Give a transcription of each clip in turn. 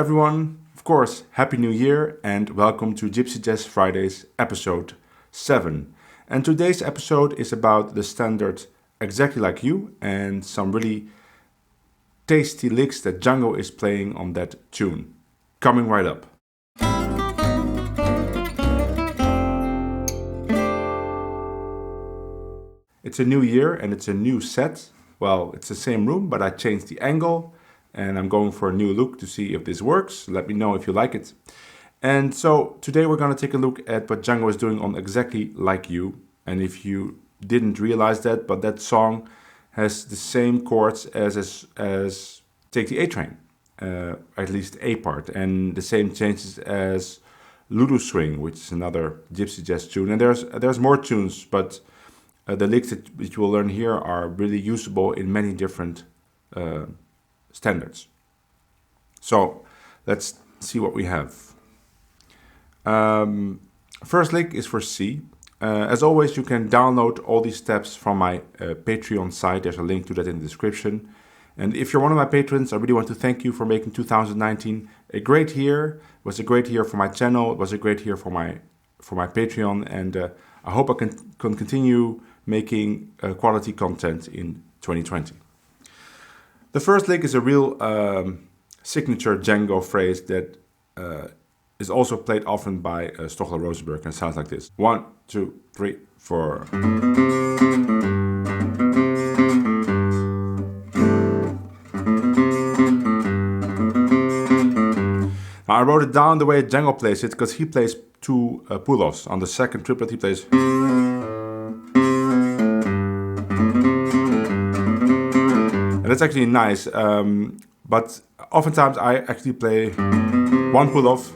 everyone, of course, Happy New Year and welcome to Gypsy Jazz Fridays episode 7. And today's episode is about the standard Exactly Like You and some really tasty licks that DJANGO is playing on that tune. Coming right up. It's a new year and it's a new set. Well, it's the same room, but I changed the angle and I'm going for a new look to see if this works. Let me know if you like it. And so today we're going to take a look at what DJANGO is doing on Exactly Like You. And if you didn't realize that, but that song has the same chords as Take the A Train, at least A part, and the same changes as Ludo Swing, which is another Gypsy Jazz tune. And there's more tunes, but the licks that you will learn here are really usable in many different standards. So let's see what we have. First lick is for C. As always, you can download all these steps from my Patreon site. There's a link to that in the description. And if you're one of my patrons, I really want to thank you for making 2019 a great year. It was a great year for my channel. It was a great year for my Patreon. And I hope I can continue making quality content in 2020. The first lick is a real signature DJANGO phrase that is also played often by Stoffel Rosenberg and sounds like this. 1, 2, 3, 4. Now I wrote it down the way DJANGO plays it because he plays two pull-offs. On the second triplet he plays. And that's actually nice, but oftentimes I actually play one pull-off,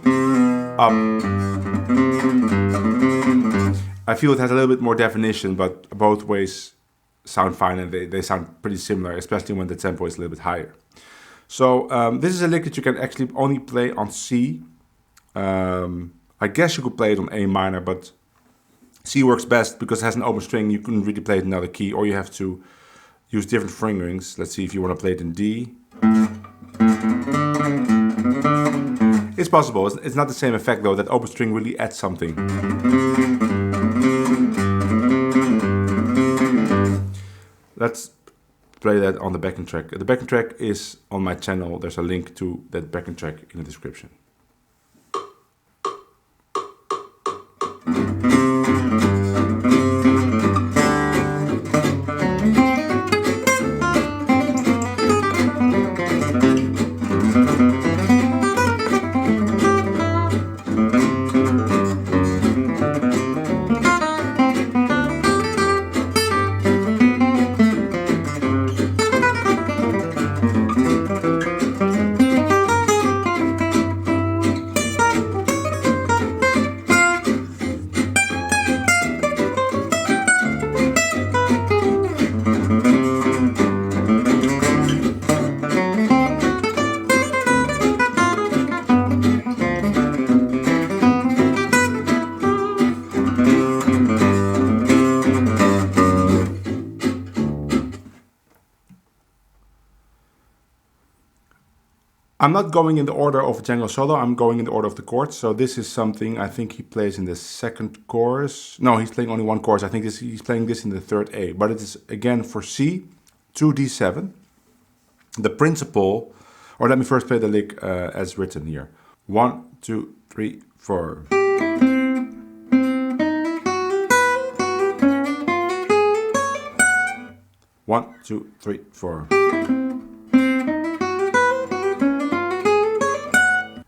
up. I feel it has a little bit more definition, but both ways sound fine and they sound pretty similar, especially when the tempo is a little bit higher. So this is a lick that you can actually only play on C. I guess you could play it on A minor, but C works best because it has an open string. You couldn't really play it in another key, or you have to use different fingerings. Let's see if you want to play it in D. It's possible. It's not the same effect though. That open string really adds something. Let's play that on the backing track. The backing track is on my channel. There's a link to that backing track in the description. I'm not going in the order of DJANGO solo, I'm going in the order of the chords. So this is something I think he plays in the second chorus. No, he's playing only one chorus. I think he's playing this in the third A. But it is again for C, 2 D7. The principle, or let me first play the lick as written here. 1, 2, 3, 4. One, two, three, four.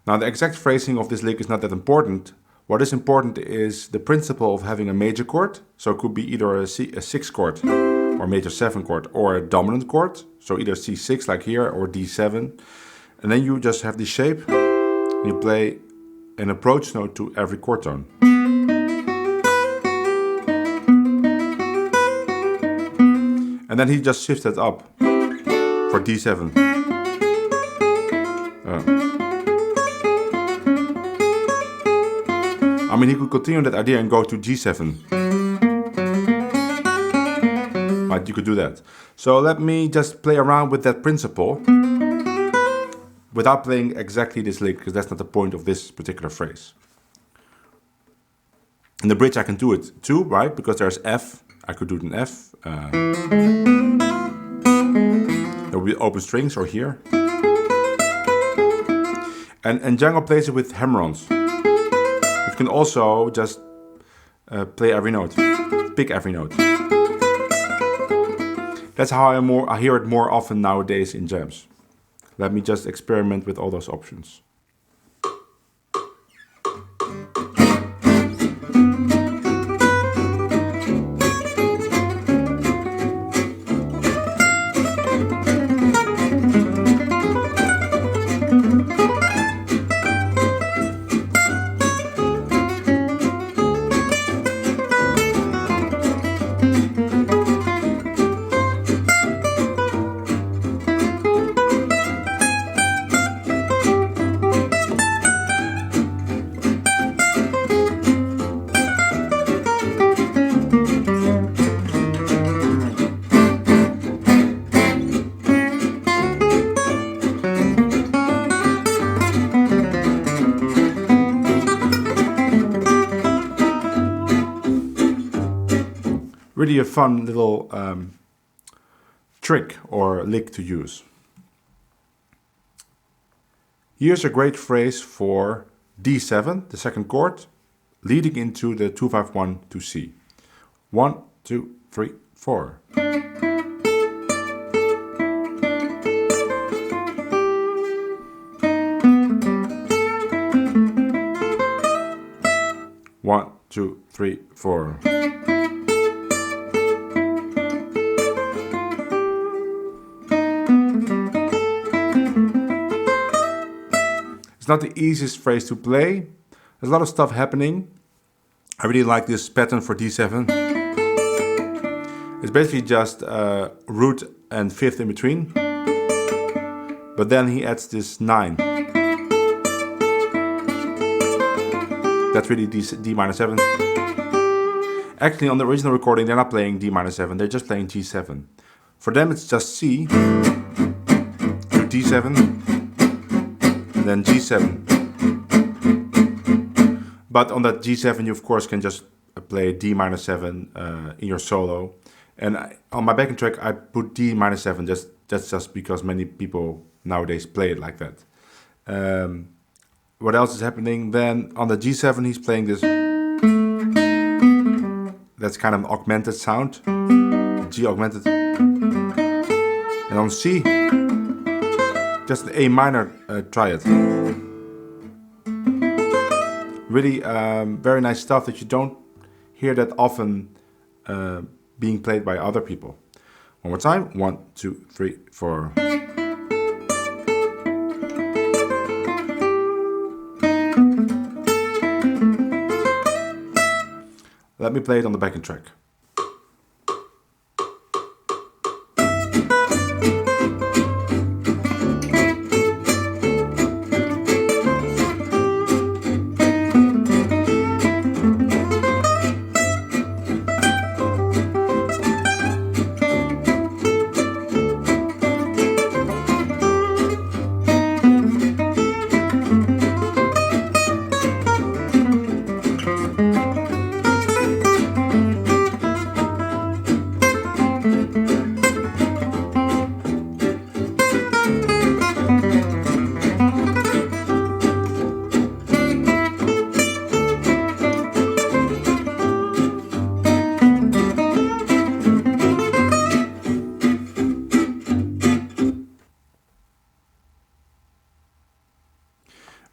Now the exact phrasing of this lick is not that important. What is important is the principle of having a major chord. So it could be either a 6 chord or major 7 chord or a dominant chord. So either C6 like here or D7. And then you just have the shape. And you play an approach note to every chord tone. And then he just shifts that up for D7. I mean, he could continue that idea and go to G7. But you could do that. So let me just play around with that principle. without playing exactly this lick, because that's not the point of this particular phrase. In the bridge I can do it too, right? Because there's F, I could do it in F. There will be open strings, or here. And Django plays it with hammer-ons. You can also just play every note, pick every note. That's how I hear it more often nowadays in jams. Let me just experiment with all those options. Really a fun little trick or lick to use. Here's a great phrase for D7, the second chord, leading into the 2-5-1 to C. 1, 2, 3, 4. One, two, three, four. It's not the easiest phrase to play. There's a lot of stuff happening. I really like this pattern for D7. It's basically just root and fifth in between. But then he adds this 9. That's really D minor 7. Actually, on the original recording, they're not playing D minor 7. They're just playing G7. For them, it's just C to D7. And then G7. But on that G7 you of course can just play D minor 7 in your solo. And on my backing track I put D minor 7, that's just because many people nowadays play it like that. What else is happening? Then on the G7 he's playing this, that's kind of augmented sound, G augmented. And on C, just the A minor triad. Really very nice stuff that you don't hear that often being played by other people. One more time. 1, 2, 3, 4. Let me play it on the backing track.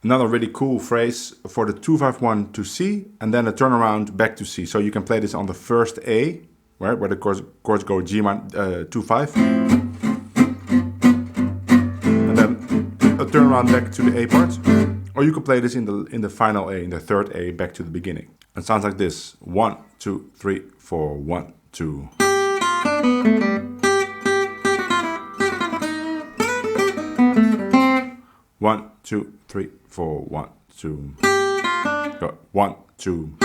Another really cool phrase for the 2-5-1 to C and then a turnaround back to C. So you can play this on the first A, right, where the chords go G minor 2-5, and then a turnaround back to the A part. Or you can play this in the final A, in the third A, back to the beginning. It sounds like this: 1, 2, 3, 4, 1, 2. 1, 2, 3, 4, 1, 2. Go. 1, 2.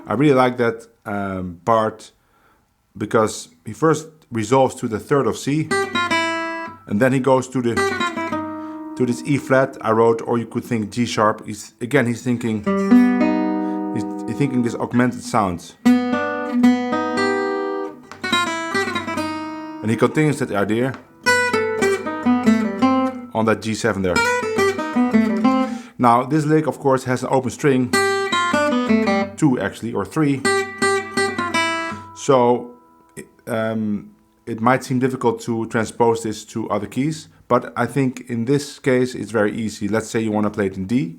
I really like that part because he first resolves to the third of C, and then he goes to this E flat I wrote, or you could think G sharp. He's thinking this augmented sound, and he continues that idea on that G7 there. Now this lick of course has an open string, 2 actually, or 3, so it might seem difficult to transpose this to other keys, but I think in this case it's very easy. Let's say you want to play it in D.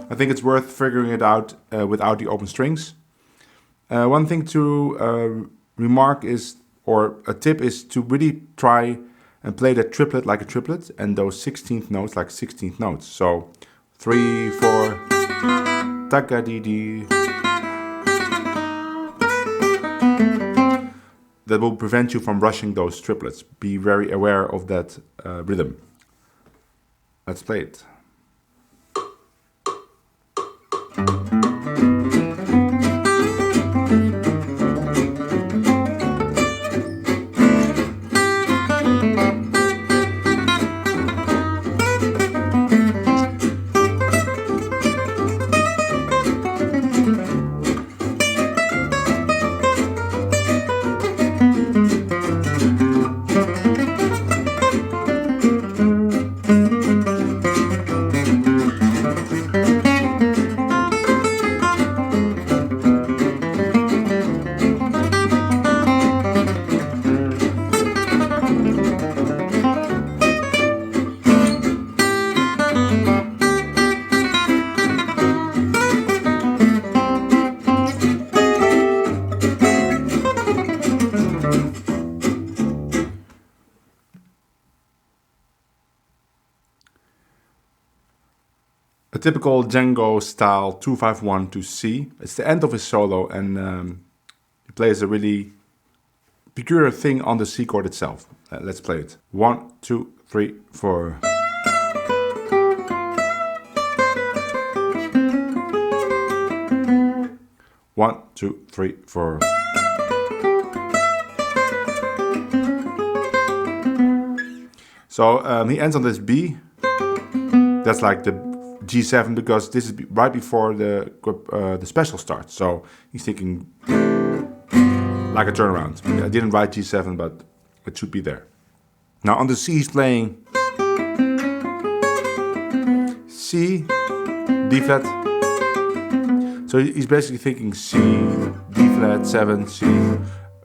I think it's worth figuring it out without the open strings. One thing to remark is, or a tip is, to really try and play that triplet like a triplet, and those 16th notes like 16th notes. So 3, 4, taka dee dee. That will prevent you from rushing those triplets. Be very aware of that rhythm. Let's play it. A typical Django style 2-5-1 to C. It's the end of his solo, and he plays a really peculiar thing on the C chord itself. Let's play it. 1, 2, 3, 4. One, two, three, four. So he ends on this B. That's like the G7, because this is right before the special starts. So he's thinking like a turnaround. I didn't write G7, but it should be there. Now on the C he's playing C, D flat. So he's basically thinking C, D flat 7, C,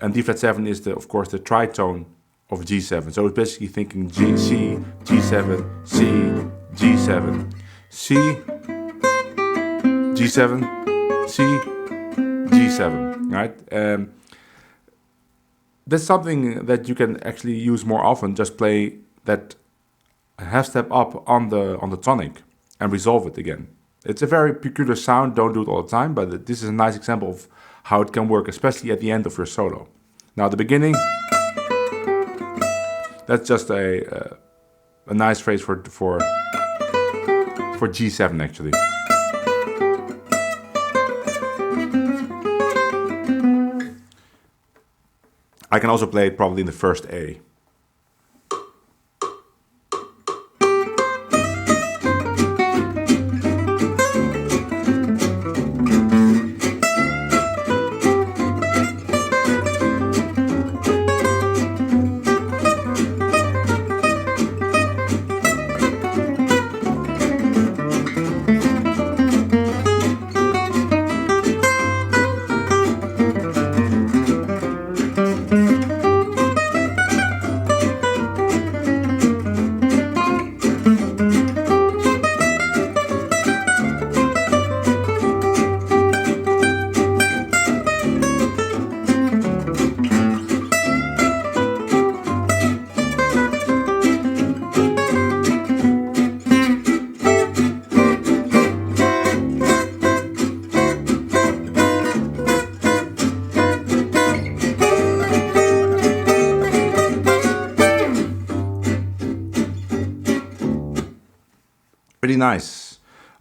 and D flat 7 is of course the tritone of G7. So he's basically thinking G, C, G7, C, G7, C, G7, C, G7, right? That's something that you can actually use more often. Just play that half step up on the tonic and resolve it again. It's a very peculiar sound. Don't do it all the time, but this is a nice example of how it can work, especially at the end of your solo. Now the beginning, that's just a nice phrase for G7 actually. I can also play it probably in the first A.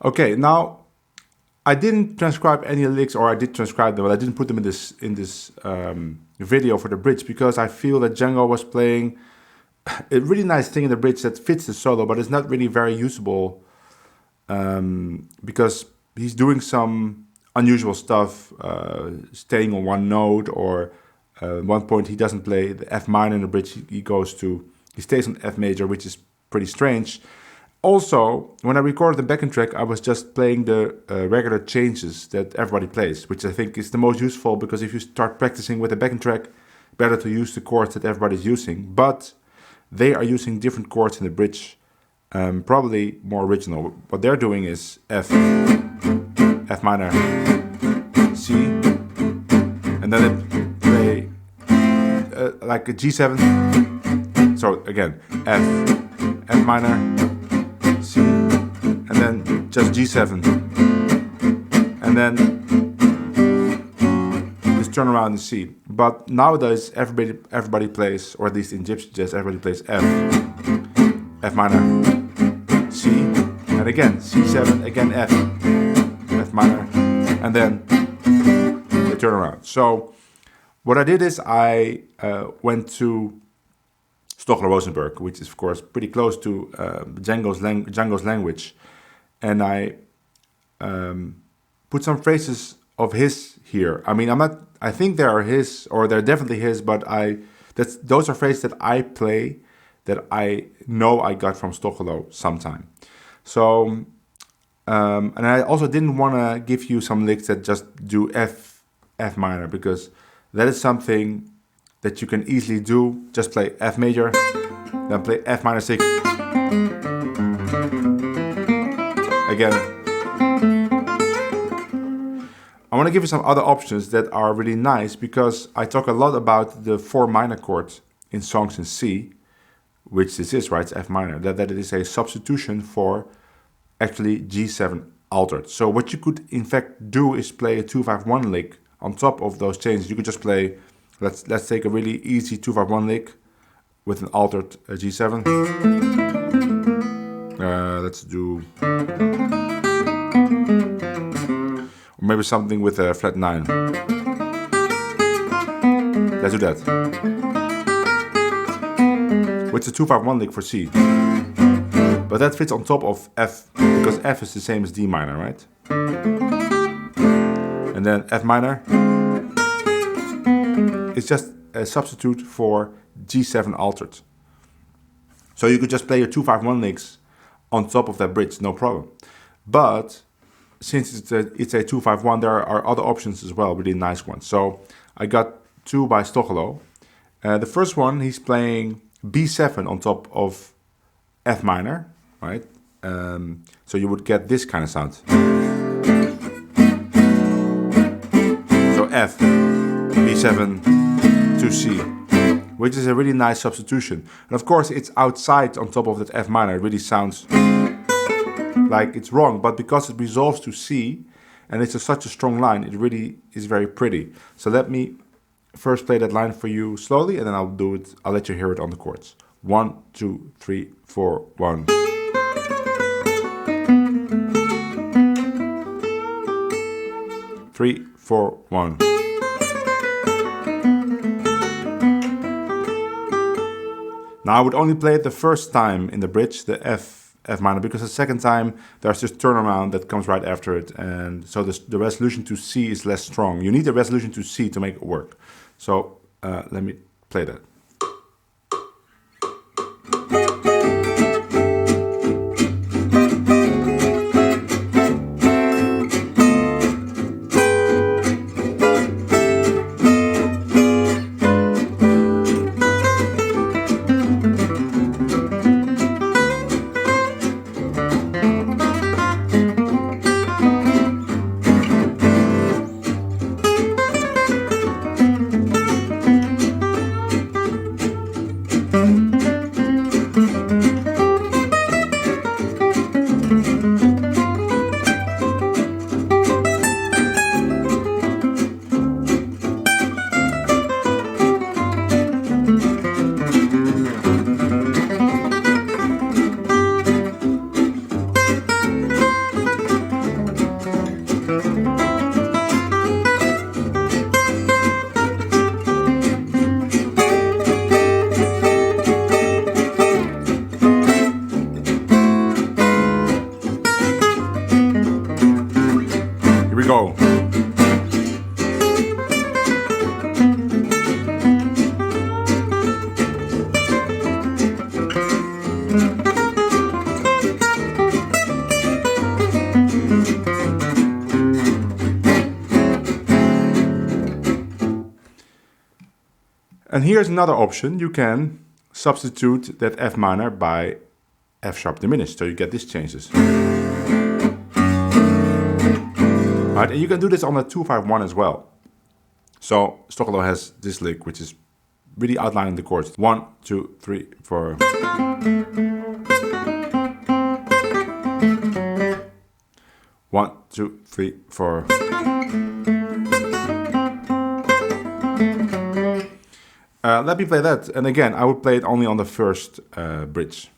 Okay, now I didn't transcribe any licks, or I did transcribe them, but I didn't put them in this video for the bridge because I feel that Django was playing a really nice thing in the bridge that fits the solo, but it's not really very usable because he's doing some unusual stuff, staying on one note, or at one point he doesn't play the F minor in the bridge. He stays on F major, which is pretty strange. Also, when I recorded the backing track, I was just playing the regular changes that everybody plays, which I think is the most useful, because if you start practicing with the backing track, better to use the chords that everybody's using. But they are using different chords in the bridge, probably more original. What they're doing is F, F minor, C, and then they play like a G7. So again, F, F minor, C, and then just G7, and then just turn around and C. But nowadays everybody plays, or at least in Gypsy Jazz, everybody plays F, F minor, C, and again C7, again F, F minor, and then they turn around. So what I did is I went to Stochler-Rosenberg, which is of course pretty close to Django's language, and I put some phrases of his here. I mean, I think they are his, or they're definitely his, but those are phrases that I play, that I know I got from Stochler sometime. So, and I also didn't want to give you some licks that just do F minor, because that is something that you can easily do. Just play F major, then play F minor 6. Again. I want to give you some other options that are really nice, because I talk a lot about the 4 minor chord in songs in C, which this is, right? It's F minor. That it is a substitution for actually G7 altered. So what you could in fact do is play a 2-5-1 lick on top of those changes. You could just play, let's take a really easy 2-5-1 lick with an altered G7. Let's do, or maybe something with a flat 9. Let's do that. With the 2-5-1 lick for C. But that fits on top of F, because F is the same as D minor, right? And then F minor is just a substitute for G7 altered. So you could just play your 2-5-1 licks on top of that bridge, no problem. But since it's a 2-5-1, there are other options as well, really nice ones. So I got 2 by Stochler. The first one, he's playing B7 on top of F minor, right? So you would get this kind of sound. So F, B7 to C, which is a really nice substitution. And of course it's outside on top of that F minor. It really sounds like it's wrong, but because it resolves to C and it's such a strong line, it really is very pretty. So let me first play that line for you slowly, and then I'll let you hear it on the chords. 1, 2, 3, 4, 1. Three, 4, 1. Now I would only play it the first time in the bridge, the F minor, because the second time there's this turnaround that comes right after it, and so the resolution to C is less strong. You need a resolution to C to make it work. So let me play that. go. And here's another option. You can substitute that F minor by F sharp diminished, so you get these changes. Right, and you can do this on the 2-5-1 as well. So Stockholm has this lick, which is really outlining the chords. 1, 2, 3, 4. 1, 2, 3, 4. Let me play that, and again, I would play it only on the first bridge.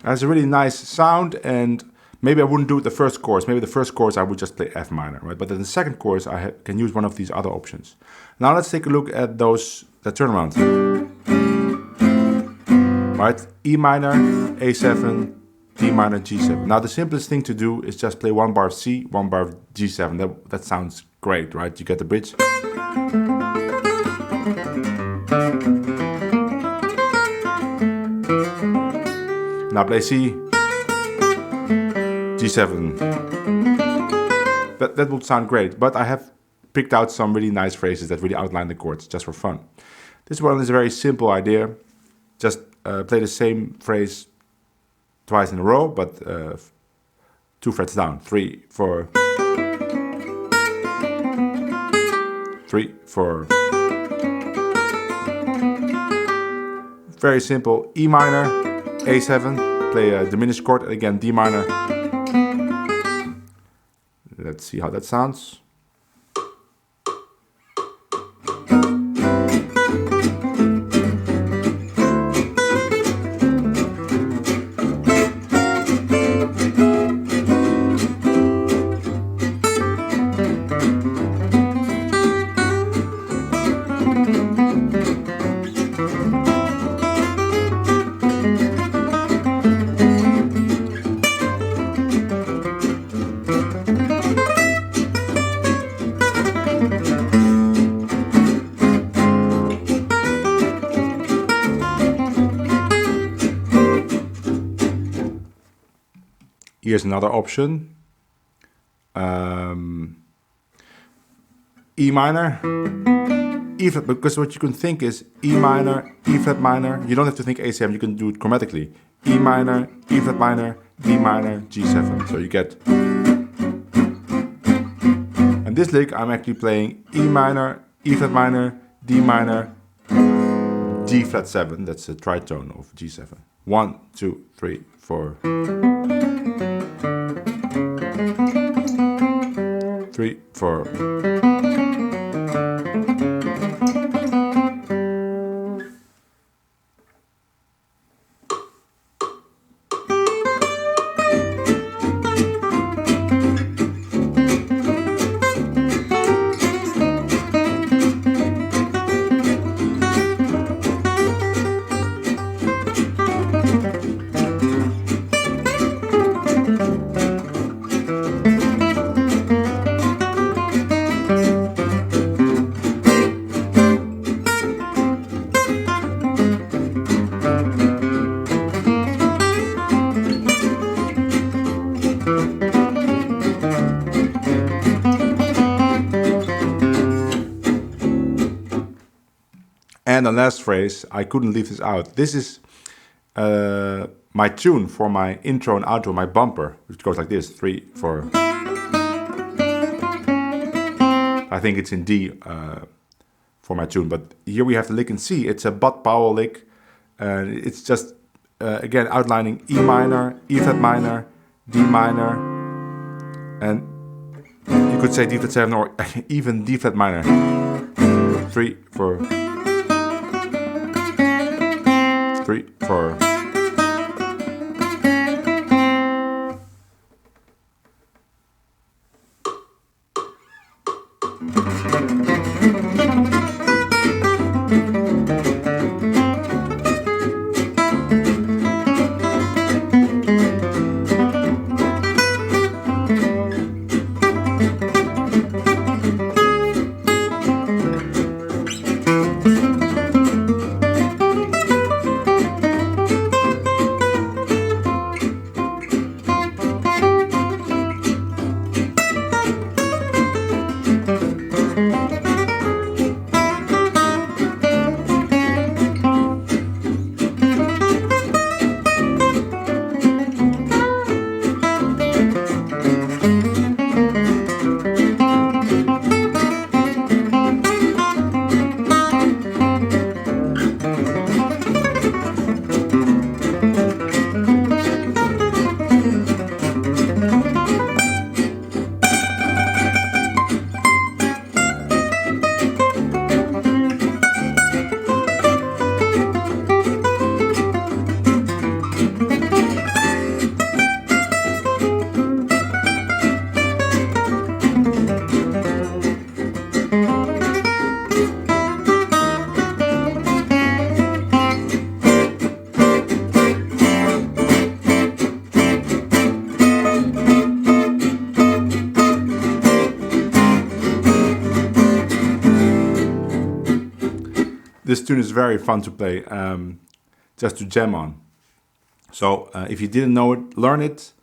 Has a really nice sound, and maybe I wouldn't do it the first chorus. Maybe the first chorus I would just play F minor, right? But in the second chorus I can use one of these other options. Now let's take a look at that turnaround. Right, E minor, A7, D minor, G7. Now the simplest thing to do is just play one bar of C, one bar of G7. That sounds great, right? You get the bridge. Now play C, G7. That would sound great, but I have picked out some really nice phrases that really outline the chords just for fun. This one is a very simple idea. Just play the same phrase twice in a row, but 2 frets down. 3, 4. 3, 4. Very simple. E minor, A7, play a diminished chord, and again D minor. Let's see how that sounds. Here's another option. E minor, E flat, because what you can think is E minor, E flat minor. You don't have to think A7, you can do it chromatically. E minor, E flat minor, D minor, G7. So you get... And this lick I'm actually playing E minor, E flat minor, D minor, G flat 7. That's a tritone of G7. 1, 2, 3, 4. 3, 4. And the last phrase, I couldn't leave this out. This is my tune for my intro and outro, my bumper, which goes like this, 3, 4. I think it's in D for my tune, but here we have the lick in C. It's a Bud Powell lick, and it's just again outlining E minor, E flat minor, D minor, and you could say D flat 7 or even D flat minor. 3, 4, 3, 4. This tune is very fun to play, just to jam on. So if you didn't know it, learn it,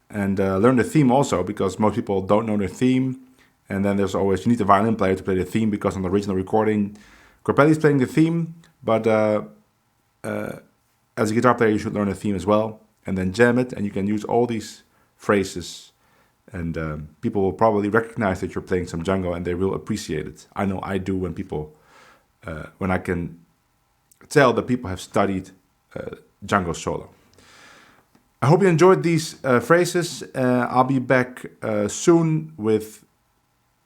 and learn the theme also, because most people don't know the theme. And then there's always, you need a violin player to play the theme, because on the original recording, Corpelli's playing the theme, but as a guitar player you should learn the theme as well, and then jam it, and you can use all these phrases, and people will probably recognize that you're playing some Django, and they will appreciate it. I know I do when I can tell that people have studied Django solo. I hope you enjoyed these phrases. I'll be back soon with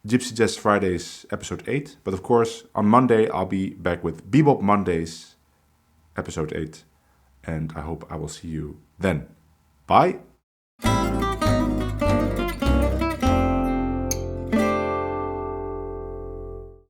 Gypsy Jazz Fridays episode 8. But of course, on Monday, I'll be back with Bebop Mondays episode 8. And I hope I will see you then. Bye.